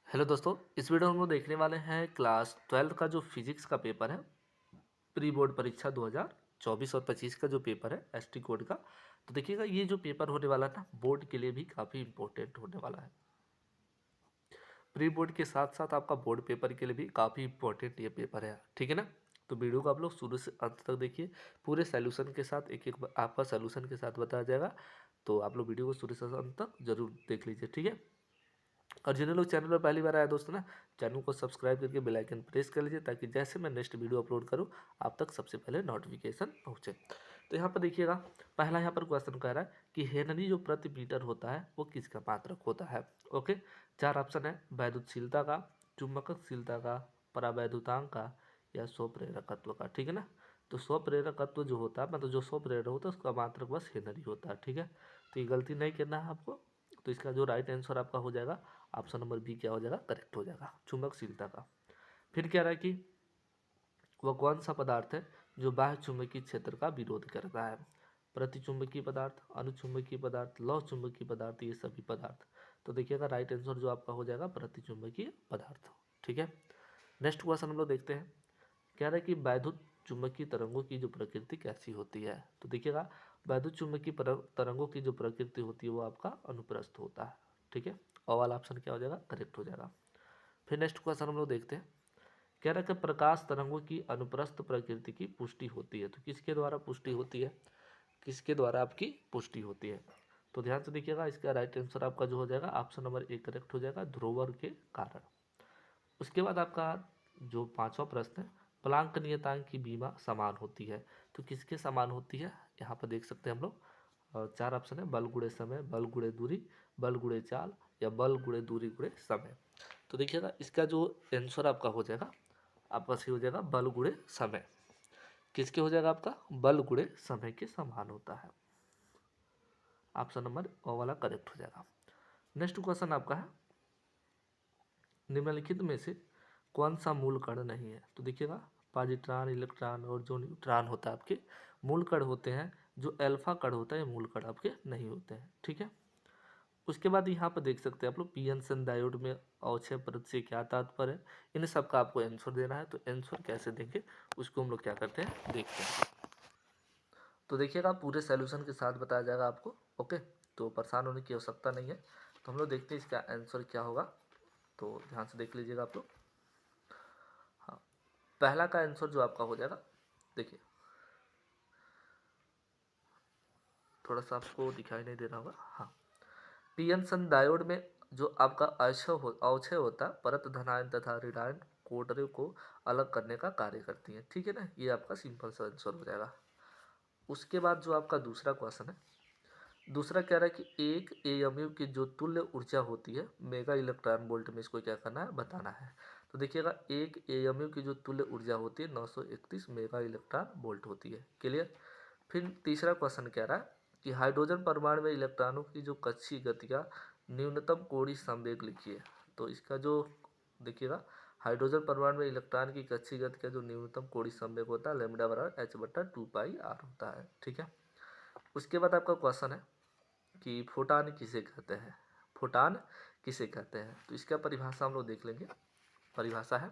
Hello दोस्तों, इस video में हम लोग देखने वाले हैं क्लास 12 का जो फिजिक्स का पेपर है, प्री बोर्ड परीक्षा 2024 और 25 का जो पेपर है एसटी कोड का। तो देखिएगा, ये जो पेपर होने वाला है ना, बोर्ड के लिए भी काफ़ी इंपॉर्टेंट होने वाला है। प्री बोर्ड के साथ साथ आपका बोर्ड पेपर के लिए भी काफ़ी इंपॉर्टेंट ये पेपर है, ठीक है ना। तो वीडियो को आप लोग शुरू से अंत तक देखिए, पूरे सोल्यूशन के साथ, एक एक आपका सोल्यूशन के साथ बताया जाएगा। तो आप लोग वीडियो को शुरू से अंत तक जरूर देख लीजिए, ठीक है। और जिन्हें लोग चैनल पर पहली बार आए दोस्तों ना, चैनल को सब्सक्राइब करके बेल आइकन प्रेस कर लीजिए, ताकि जैसे मैं नेक्स्ट वीडियो अपलोड करूं आप तक सबसे पहले नोटिफिकेशन पहुंचे। तो यहाँ पर देखिएगा, पहला यहाँ पर क्वेश्चन कह रहा है कि हेनरी जो प्रति मीटर होता है वो किसका मात्रक होता है। ओके, चार ऑप्शन है: वैद्युतशीलता का, चुंबकशीलता का, परावैद्युतांक का, या स्वप्रेरकत्व का। ठीक है ना। तो स्वप्रेरकत्व जो होता है, मतलब जो स्वप्रेरक होता है उसका मात्रक बस हेनरी होता है, ठीक है। तो ये गलती नहीं करना है आपको। तो इसका जो राइट आंसर आपका हो जाएगा ऑप्शन नंबर बी, क्या हो जाएगा, करेक्ट हो जाएगा, चुंबकशीलता का। फिर कह रहा है कि वह कौन सा पदार्थ है जो बाह्य चुंबकीय क्षेत्र का विरोध करता है। प्रतिचुंबकीय पदार्थ, अनुचुंबकीय पदार्थ, लौह चुंबकीय पदार्थ, ये सभी पदार्थ। तो देखिएगा राइट आंसर जो आपका हो जाएगा प्रतिचुंबकीय पदार्थ, ठीक है। नेक्स्ट क्वेश्चन हम लोग देखते हैं। कह रहा है कि वैद्युत चुंबकीय तरंगों की जो प्रकृति कैसी होती है। तो देखिएगा, वैद्युत चुंबकीय तरंगों की जो प्रकृति होती है वो आपका अनुप्रस्थ होता है, ठीक है। और वाला ऑप्शन क्या हो जाएगा, करेक्ट हो जाएगा। फिर नेक्स्ट क्वेश्चन हम लोग देखते हैं। कह रहा है कि प्रकाश तरंगों की अनुप्रस्थ प्रकृति की पुष्टि होती है। तो किसके द्वारा पुष्टि होती है, किसके द्वारा आपकी पुष्टि होती है। तो ध्यान से देखिएगा, इसका राइट आंसर आपका जो हो जाएगा ऑप्शन नंबर ए करेक्ट हो जाएगा, ध्रुवण के कारण। उसके बाद आपका जो पांचवा प्रश्न है, प्लांक नियतांक की बीमा समान होती है। तो किसके समान होती है, यहाँ पर देख सकते हैं हम लोग। और चार ऑप्शन है: बल गुणे समय, बल गुणे दूरी, बल गुणे चाल, या बल गुणे दूरी गुणे समय। तो देखिएगा, इसका जो आंसर आपका हो जाएगा, आपका सही हो जाएगा बल गुणे समय। किसके हो जाएगा, आपका बल गुणे समय के समान होता है। ऑप्शन नंबर ओ वाला करेक्ट हो जाएगा। नेक्स्ट क्वेश्चन आपका है, निम्नलिखित में से कौन सा मूल कण नहीं है। तो देखिएगा, पॉजिट्रॉन, इलेक्ट्रॉन और जो न्यूट्रॉन होता है आपके मूल कण होते हैं। जो अल्फा कण होता है मूल कण आपके नहीं होते हैं, ठीक है। उसके बाद यहाँ पर देख सकते हैं आप लोग, पी एन सन डायोड में अवक्षय परत से क्या तात्पर्य है। इन सब का आपको आंसर देना है। तो आंसर कैसे देंगे उसको हम लोग क्या करते हैं, देखते हैं। तो देखिएगा, पूरे सोल्यूशन के साथ बताया जाएगा आपको। ओके, तो परेशान होने की आवश्यकता नहीं है। तो हम लोग देखते हैं इसका आंसर क्या होगा। तो ध्यान से देख लीजिएगा आप लोग। हाँ, पहला का आंसर जो आपका हो जाएगा, देखिए थोड़ा सा आपको दिखाई नहीं दे रहा होगा। हाँ, पीएन सन डायोड में जो आपका अवक्षय होता है, परत धनायन तथा ऋणायन कोटरे को अलग करने का कार्य करती है, ठीक है ना। ये आपका सिंपल सा आंसर हो जाएगा। उसके बाद जो आपका दूसरा क्वेश्चन है, दूसरा कह रहा है कि एक एएमयू की जो तुल्य ऊर्जा होती है मेगा इलेक्ट्रॉन वोल्ट में, इसको क्या करना है, बताना है। तो देखिएगा, एक एएमयू की जो तुल्य ऊर्जा होती है 931 मेगा इलेक्ट्रॉन वोल्ट होती है। क्लियर। फिर तीसरा क्वेश्चन कह रहा है कि हाइड्रोजन परमाणु में इलेक्ट्रॉनों की जो कक्षीय गतियां न्यूनतम कोणीय संवेग लिखिए। तो इसका जो देखिएगा, हाइड्रोजन परमाणु में इलेक्ट्रॉन की कक्षीय गति का जो न्यूनतम कोणीय संवेग होता है लैम्ब्डा बराबर h बटा 2πr होता है, ठीक है। उसके बाद आपका क्वेश्चन है कि फोटान किसे कहते हैं। फोटान किसे कहते हैं, तो इसका परिभाषा हम लोग देख लेंगे। परिभाषा है,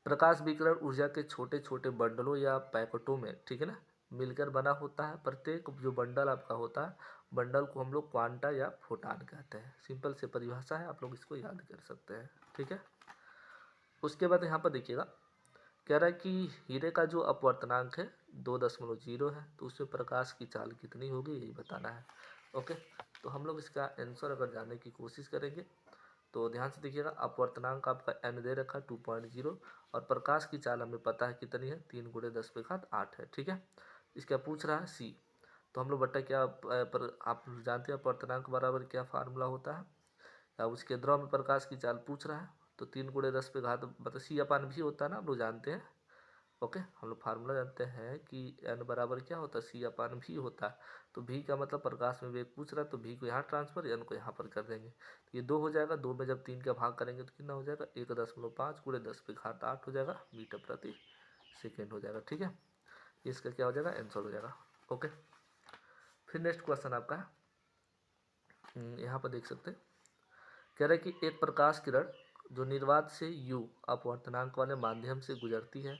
प्रकाश विकिरण ऊर्जा के छोटे छोटे बंडलों या पैकेटों में, ठीक है ना, मिलकर बना होता है। प्रत्येक जो बंडल आपका होता है, बंडल को हम लोग क्वांटा या फोटान कहते हैं। सिंपल से परिभाषा है, आप लोग इसको याद कर सकते हैं, ठीक है। उसके बाद यहाँ पर देखिएगा, कह रहा है कि हीरे का जो अपवर्तनांक है 2.0 है, तो उसमें प्रकाश की चाल कितनी होगी यही बताना है। ओके, तो हम लोग इसका आंसर अगर जानने की कोशिश करेंगे, तो ध्यान से देखिएगा, अपवर्तनांक आपका n दे रखा 2.0, और प्रकाश की चाल हमें पता है कितनी है, 3 × 10⁸ है, ठीक है। इसका पूछ रहा है c। तो हम लोग बट्टा क्या पर आप जानते हैं अपवर्तनांक बराबर क्या फार्मूला होता है। अब उसके द्रव में प्रकाश की चाल पूछ रहा है, तो 3 × 10⁻, मतलब c/v होता है ना, आप लोग जानते हैं। ओके, हम लोग फार्मूला जानते हैं कि n बराबर क्या होता है, c/v होता है। तो v का मतलब प्रकाश में वेग पूछ रहा है, तो v को यहाँ ट्रांसफर, n को यहाँ पर कर देंगे। तो ये 2 हो जाएगा, 2 में जब 3 का भाग करेंगे तो कितना हो जाएगा, 1.5 × 10⁻⁸ हो जाएगा मीटर प्रति सेकेंड हो जाएगा, ठीक है। इसका क्या हो जाएगा, आंसर हो जाएगा। ओके, फिर नेक्स्ट क्वेश्चन आपका है, यहाँ पर देख सकते हैं। कह रहा है कि एक प्रकाश किरण जो निर्वात से u अपवर्तनांक वाले माध्यम से गुजरती है,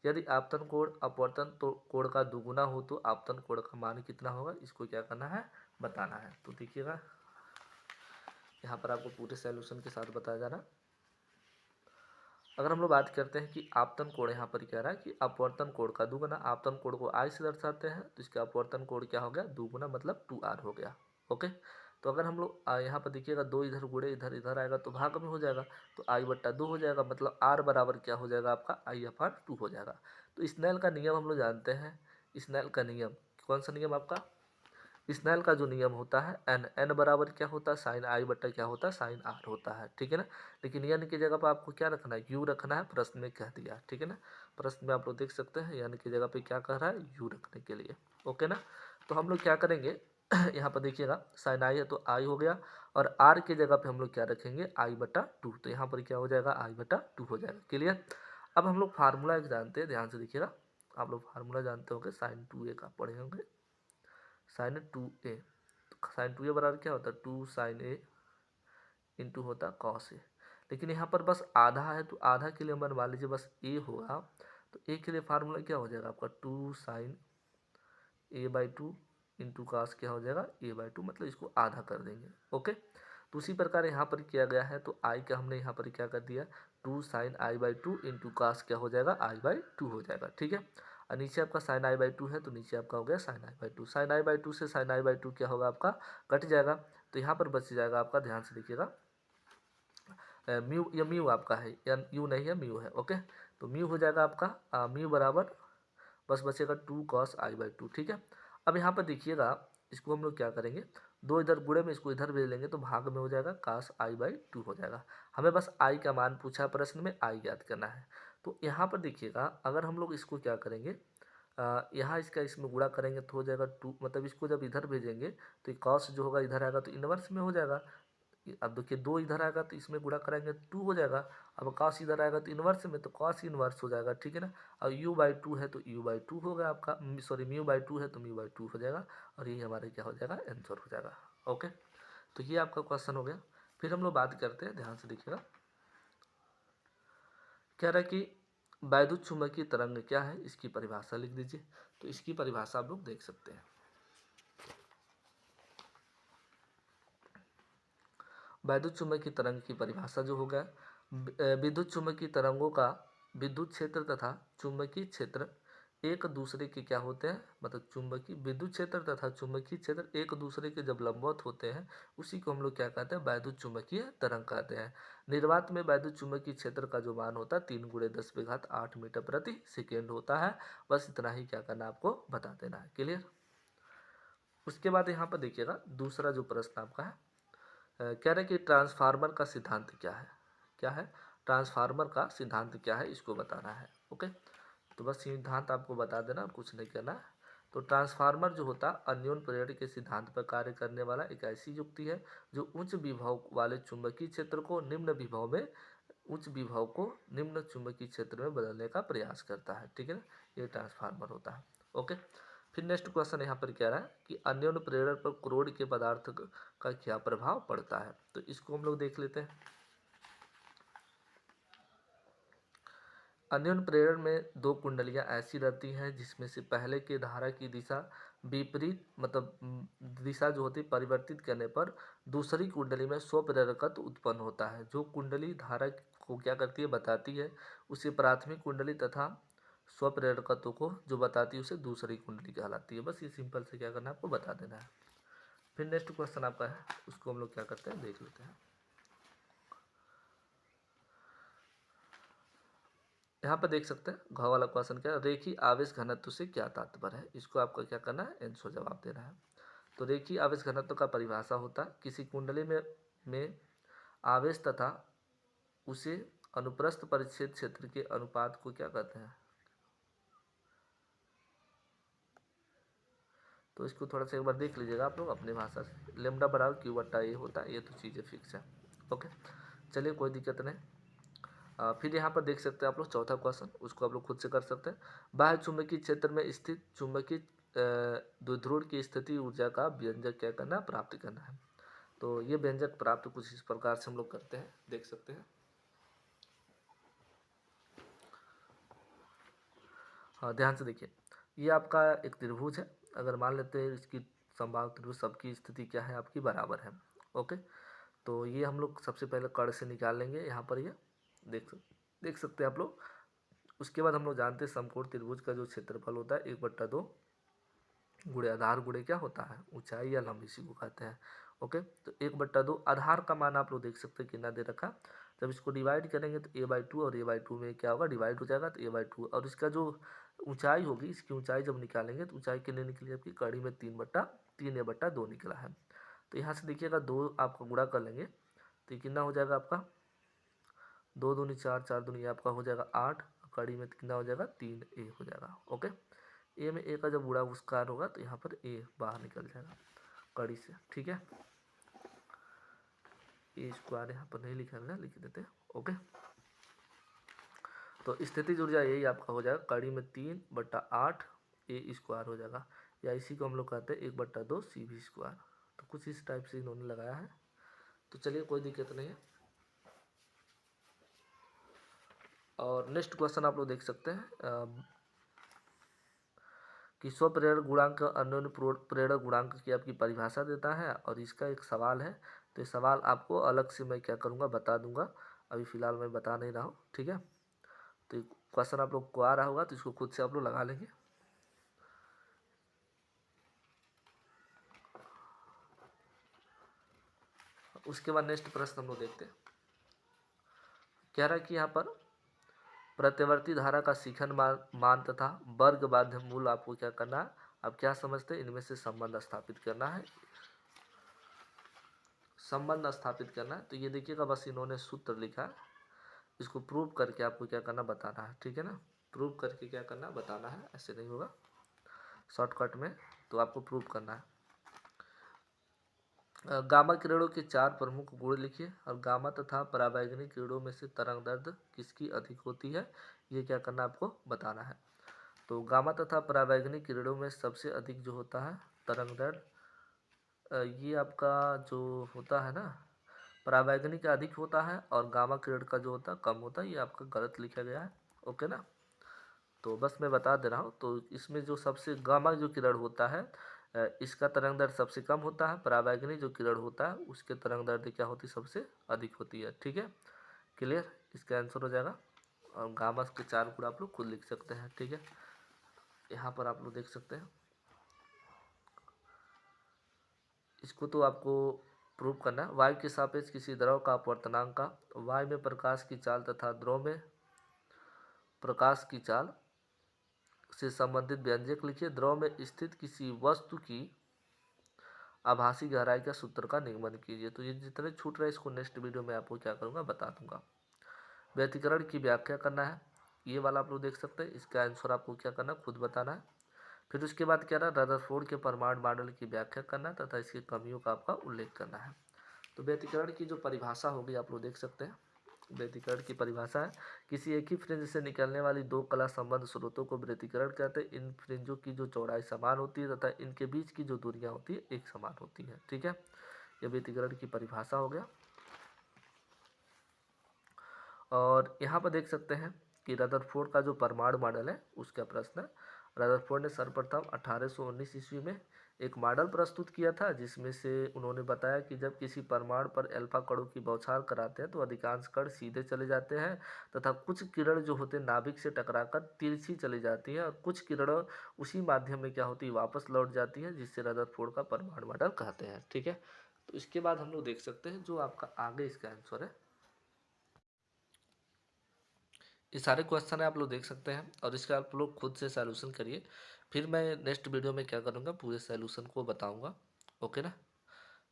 यदि आपतन कोण अपवर्तन तो कोण का दुगुना हो तो आपतन कोण का मान कितना होगा, इसको क्या करना है, बताना है। तो देखिएगा यहाँ पर आपको पूरे सॉल्यूशन के साथ बताया जा रहा है। अगर हम लोग बात करते हैं कि आपतन कोण यहाँ पर क्या रहा है कि अपवर्तन कोण का दुगुना, आपतन कोण को I से दर्शाते हैं तो इसका अपवर्तन कोण क्या हो गया, दुगुना मतलब 2r हो गया। ओके, तो अगर हम लोग यहाँ पर देखिएगा 2 इधर गुणे इधर इधर आएगा तो भाग में हो जाएगा, तो I/2 हो जाएगा, मतलब r बराबर क्या हो जाएगा आपका I/2 हो जाएगा। तो स्नेल का नियम हम लोग जानते हैं, स्नेल का नियम कौन सा नियम आपका, स्नेल का जो नियम होता है एन बराबर क्या होता है, साइन आई बट्टा क्या होता है, साइन आर होता है, ठीक है ना। लेकिन एन की जगह पर आपको क्या रखना है, यू रखना है, प्रश्न में कह दिया, ठीक है ना। प्रश्न में आप लोग देख सकते हैं एन की जगह पे क्या कह रहा है, यू रखने के लिए, ओके ना। तो हम लोग क्या करेंगे यहाँ पर देखिएगा साइन आई है तो आई हो गया, और आर की जगह पे हम लोग क्या रखेंगे, I/2, तो यहाँ पर क्या हो जाएगा, I/2 हो जाएगा। क्लियर। अब हम लोग फार्मूला एक जानते हैं, ध्यान से देखिएगा, आप लोग फार्मूला जानते होंगे, साइन 2a का पढ़े होंगे, साइन 2a, तो साइन 2a बराबर क्या होता है, 2 साइन ए इंटू होता है कॉस ए। लेकिन यहाँ पर बस आधा है तो आधा के लिए मन मान लीजिए बस ए होगा, तो ए के लिए फार्मूला क्या हो जाएगा आपका, 2 साइन a/2 इंटू कास क्या हो जाएगा, a/2, मतलब इसको आधा कर देंगे। ओके, तो उसी प्रकार यहाँ पर किया गया है, तो आई का हमने यहाँ पर क्या कर दिया, 2 साइन I/2 इंटू कास क्या हो जाएगा, I/2 हो जाएगा, ठीक है। और नीचे आपका साइन I/2 है तो नीचे आपका हो गया साइन I/2, साइन I/2 से साइन I/2 क्या होगा आपका, कट जाएगा, तो यहाँ पर बच जाएगा आपका, ध्यान से देखिएगा, म्यू, या म्यू आपका है, या यू नहीं है, म्यू है। ओके, तो म्यू हो जाएगा आपका म्यू बराबर बस बचेगा 2 cos I/2, ठीक है। अब यहाँ पर देखिएगा, इसको हम लोग क्या करेंगे, 2 इधर गुणे में इसको इधर भेज लेंगे तो भाग में हो जाएगा cos I/2 हो जाएगा। हमें बस I का मान पूछा प्रश्न में, I याद करना है। तो यहाँ पर देखिएगा, अगर हम लोग इसको क्या करेंगे, यहाँ इसका इसमें गुणा करेंगे तो हो जाएगा 2, मतलब इसको जब इधर भेजेंगे तो cos जो होगा इधर आएगा तो इनवर्स में हो जाएगा। अब देखिए 2 इधर आएगा तो इसमें गुणा करेंगे 2 हो जाएगा, अब cos इधर आएगा तो इनवर्स में, तो cos इनवर्स हो जाएगा, ठीक है ना। और u/2 है तो u/2 होगा आपका, सॉरी μ/2 है तो μ/2 हो जाएगा, और ये हमारे क्या हो जाएगा, आंसर हो जाएगा। ओके, तो ये आपका क्वेश्चन हो गया। फिर हम लोग बात करते हैं, ध्यान से देखिएगा, कह रहा है कि वैद्युत चुंबकीय तरंग क्या है, इसकी परिभाषा लिख दीजिए। तो इसकी परिभाषा आप लोग देख सकते हैं, वैद्युत चुंबकीय तरंग की परिभाषा जो होगा, विद्युत चुंबकीय तरंगों का विद्युत क्षेत्र तथा चुंबकीय क्षेत्र एक दूसरे के क्या होते हैं, मतलब चुंबकीय विद्युत क्षेत्र तथा चुंबकीय क्षेत्र एक दूसरे के जब लंबवत होते हैं, उसी को हम लोग क्या कहते हैं, वैद्युत चुंबकीय तरंग कहते हैं। निर्वात में वैद्युत चुंबकीय क्षेत्र का जो मान होता है 3 × 10⁸ मीटर प्रति सेकेंड होता है। बस इतना ही क्या करना, आपको बता देना है। क्लियर। उसके बाद यहाँ पर देखिएगा दूसरा जो प्रश्न आपका है, कह रहे कि ट्रांसफार्मर का सिद्धांत क्या है, क्या है, ट्रांसफार्मर का सिद्धांत क्या है, इसको बताना है। ओके, तो बस सिद्धांत आपको बता देना और कुछ नहीं करना है। तो ट्रांसफार्मर जो होता है अन्योन्य प्रेरण के सिद्धांत पर कार्य करने वाला एक ऐसी युक्ति है जो उच्च विभव वाले चुंबकीय क्षेत्र को निम्न विभव में, उच्च विभव को निम्न चुंबकीय क्षेत्र में बदलने का प्रयास करता है, ठीक है ना, ये ट्रांसफार्मर होता है। ओके, फिर नेक्स्ट क्वेश्चन यहाँ पर क्या रहा है कि अन्योन्य प्रेरण पर क्रोड के पदार्थ का क्या प्रभाव पड़ता है, तो इसको हम लोग देख लेते हैं। अन्योन्य प्रेरण में 2 कुंडलियां ऐसी रहती हैं जिसमें से पहले के धारा की दिशा विपरीत, मतलब दिशा जो होती है परिवर्तित करने पर दूसरी कुंडली में स्वप्रेरकत्व उत्पन्न होता है। जो कुंडली धारा को क्या करती है, बताती है, उसे प्राथमिक कुंडली तथा स्वप्रेरकत्व को जो बताती है उसे दूसरी कुंडली कहलाती है। बस ये सिंपल से क्या करना है, आपको बता देना है। फिर नेक्स्ट क्वेश्चन आपका है, उसको हम लोग क्या करते हैं, देख लेते हैं। यहाँ पे देख सकते हैं घ वाला क्वेश्चन क्या है, रेखीय आवेश घनत्व से क्या तात्पर्य है, इसको आपका क्या करना है, आंसर जवाब देना है। तो रेखीय आवेश घनत्व का परिभाषा होता है किसी कुंडली में आवेश तथा उसे अनुप्रस्थ परिच्छेद क्षेत्र के अनुपात को क्या कहते हैं। तो इसको थोड़ा सा एक बार देख लीजिएगा आप लोग अपनी भाषा से, लैम्डा बराबर Q/A होता है, ये तो चीज़ें फिक्स है। ओके, चलिए कोई दिक्कत नहीं। फिर यहाँ पर देख सकते हैं आप लोग चौथा क्वेश्चन, उसको आप लोग खुद से कर सकते हैं। बाह्य चुंबकीय क्षेत्र में स्थित चुंबकीय द्विध्रुव की स्थिति ऊर्जा का व्यंजक क्या करना है, प्राप्त करना है। तो ये व्यंजक प्राप्त कुछ इस प्रकार से हम लोग करते हैं, देख सकते हैं। हाँ, ध्यान से देखिए, ये आपका एक त्रिभुज है। अगर मान लेते हैं इसकी समबाहु त्रिभुज सबकी स्थिति क्या है, आपकी बराबर है। ओके, तो ये हम लोग सबसे पहले कर्ण से निकाल लेंगे। यहाँ पर ये देख सकते हैं आप लोग। उसके बाद हम लोग जानते हैं समकोण त्रिभुज का जो क्षेत्रफल होता है 1/2 गुणे आधार गुणे क्या होता है, ऊंचाई या लंब, इसी को कहते हैं। ओके, तो 1/2 आधार का मान आप लोग देख सकते हैं कितना दे रखा। जब इसको डिवाइड करेंगे तो a/2 और a/2 में क्या होगा, डिवाइड हो जाएगा तो a/2। और इसका जो ऊंचाई होगी, इसकी ऊंचाई जब निकालेंगे तो ऊंचाई कितनी निकली आपकी, कड़ी में 3/2 निकला है। तो यहाँ से देखिएगा 2 आपका गुणा कर लेंगे तो ये कितना हो जाएगा आपका, 2 दूनी 4, 4 दूनी आपका हो जाएगा 8, कड़ी में कितना हो जाएगा 3a हो जाएगा। ओके, ए में ए का जब गुणा उसकार होगा तो यहाँ पर ए बाहर निकल जाएगा कड़ी से। ठीक है, ए स्क्वायर यहाँ पर नहीं लिखा है, लिख देते हैं। ओके, तो स्थितिज ऊर्जा यही आपका हो जाएगा, कड़ी में 3/8 ए स्क्वायर हो जाएगा, या इसी को हम लोग कहते हैं 1/2 CV स्क्वायर। तो कुछ इस टाइप से इन्होंने लगाया है। तो चलिए, कोई दिक्कत नहीं है। और नेक्स्ट क्वेश्चन आप लोग देख सकते हैं कि स्वप्रेरक गुणांक अन्योन्य प्रेरक गुणांक की आपकी परिभाषा देता है, और इसका एक सवाल है। तो ये सवाल आपको अलग से मैं क्या करूँगा, बता दूंगा। अभी फिलहाल मैं बता नहीं रहा हूँ। ठीक है, तो क्वेश्चन आप लोग को आ रहा होगा तो इसको खुद से आप लोग लगा लेंगे। उसके बाद नेक्स्ट प्रश्न हम लोग देखते हैं। कह रहा है कि यहाँ पर प्रत्यवर्ती धारा का शिखन मान तथा वर्ग बाध्य मूल आपको क्या करना है, आप क्या समझते हैं, इनमें से संबंध स्थापित करना है। संबंध स्थापित करना है, तो ये देखिएगा, बस इन्होंने सूत्र लिखा है, इसको प्रूव करके आपको क्या करना, बताना है। ठीक है ना, प्रूव करके क्या करना, बताना है, ऐसे नहीं होगा शॉर्टकट में, तो आपको प्रूव करना है। गामा किरणों के 4 प्रमुख गुण लिखिए, और गामा तथा पराबैंगनी किरणों में से तरंग दैर्ध्य किसकी अधिक होती है, ये क्या करना आपको बताना है। तो गामा तथा पराबैंगनी किरणों में सबसे अधिक जो होता है तरंग दैर्ध्य, ये आपका जो होता है ना, पराबैंगनी का अधिक होता है और गामा किरण का जो होता है कम होता है। ये आपका गलत लिखा गया है। ओके ना, तो बस मैं बता दे रहा हूँ। तो इसमें जो सबसे गामा जो किरण होता है, इसका तरंग दैर्ध्य सबसे कम होता है। पराबैंगनी जो किरण होता है उसके तरंग दैर्ध्य क्या होती है, सबसे अधिक होती है। ठीक है, क्लियर, इसका आंसर हो जाएगा। और गामा के 4 गुण आप लोग खुद लिख सकते हैं। ठीक है, यहाँ पर आप लोग देख सकते हैं। इसको तो आपको प्रूव करना है। वायु के सापेक्ष किसी द्रव का अपवर्तनांक का, वायु में प्रकाश की चाल तथा द्रव में प्रकाश की चाल से संबंधित व्यंजक लिखिए। द्रव में स्थित किसी वस्तु की आभासी गहराई का सूत्र का निगमन कीजिए। तो ये जितने छूट रहे हैं इसको नेक्स्ट वीडियो में आपको क्या करूँगा, बता दूंगा। व्यतिकरण की व्याख्या करना है, ये वाला आप लोग देख सकते हैं। इसका आंसर आपको क्या करना, खुद बताना है। फिर उसके बाद क्या रहा, रदरफोर्ड के परमाणु मॉडल की व्याख्या करना तथा इसकी कमियों का आपका उल्लेख करना है। तो व्यतिकरण की जो परिभाषा होगी आप लोग देख सकते हैं। व्यतिकरण की परिभाषा है, किसी एक ही फ्रिंज से निकलने वाली 2 कला संबंध स्रोतों को व्यतिकरण कहते हैं। इन फ्रिंजों की जो चौड़ाई समान होती है तथा इनके बीच की जो दूरियां होती है एक समान होती है। ठीक है, ये व्यतिकरण की परिभाषा हो गया। और यहाँ पर देख सकते हैं कि रदरफोर्ड का जो परमाणु मॉडल है उसका प्रश्न है। रदरफोर्ड ने सर्वप्रथम 1819 ईस्वी में एक मॉडल प्रस्तुत किया था, जिसमें से उन्होंने बताया कि जब किसी परमाणु पर अल्फा कणों की बौछार कराते हैं तो अधिकांश कण सीधे चले जाते हैं तथा कुछ किरण जो होते हैं नाभिक से टकराकर तिरछी चली जाती है, और कुछ किरण उसी माध्यम में क्या होती है, वापस लौट जाती है, जिससे रदरफोर्ड का परमाणु मॉडल कहते हैं। ठीक है, तो इसके बाद हम लोग देख सकते हैं जो आपका आगे इसका आंसर है। ये सारे क्वेश्चन है आप लोग देख सकते हैं, और इसका आप लोग खुद से सॉल्यूशन करिए। फिर मैं नेक्स्ट वीडियो में क्या करूँगा, पूरे सॉल्यूशन को बताऊँगा। ओके ना,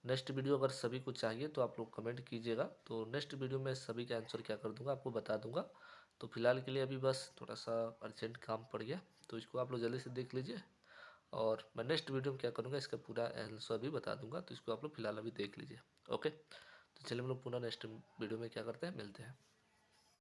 नेक्स्ट वीडियो अगर सभी को चाहिए तो आप लोग कमेंट कीजिएगा, तो नेक्स्ट वीडियो में सभी का आंसर क्या कर दूंगा, आपको बता दूंगा। तो फिलहाल के लिए अभी बस थोड़ा सा अर्जेंट काम पड़ गया, तो इसको आप लोग जल्दी से देख लीजिए, और मैं नेक्स्ट वीडियो में क्या करूँगा इसका पूरा आंसर भी बता दूंगा। तो इसको आप लोग फिलहाल अभी देख लीजिए। ओके, तो चलिए हम लोग पुनः नेक्स्ट वीडियो में क्या करते हैं, मिलते हैं।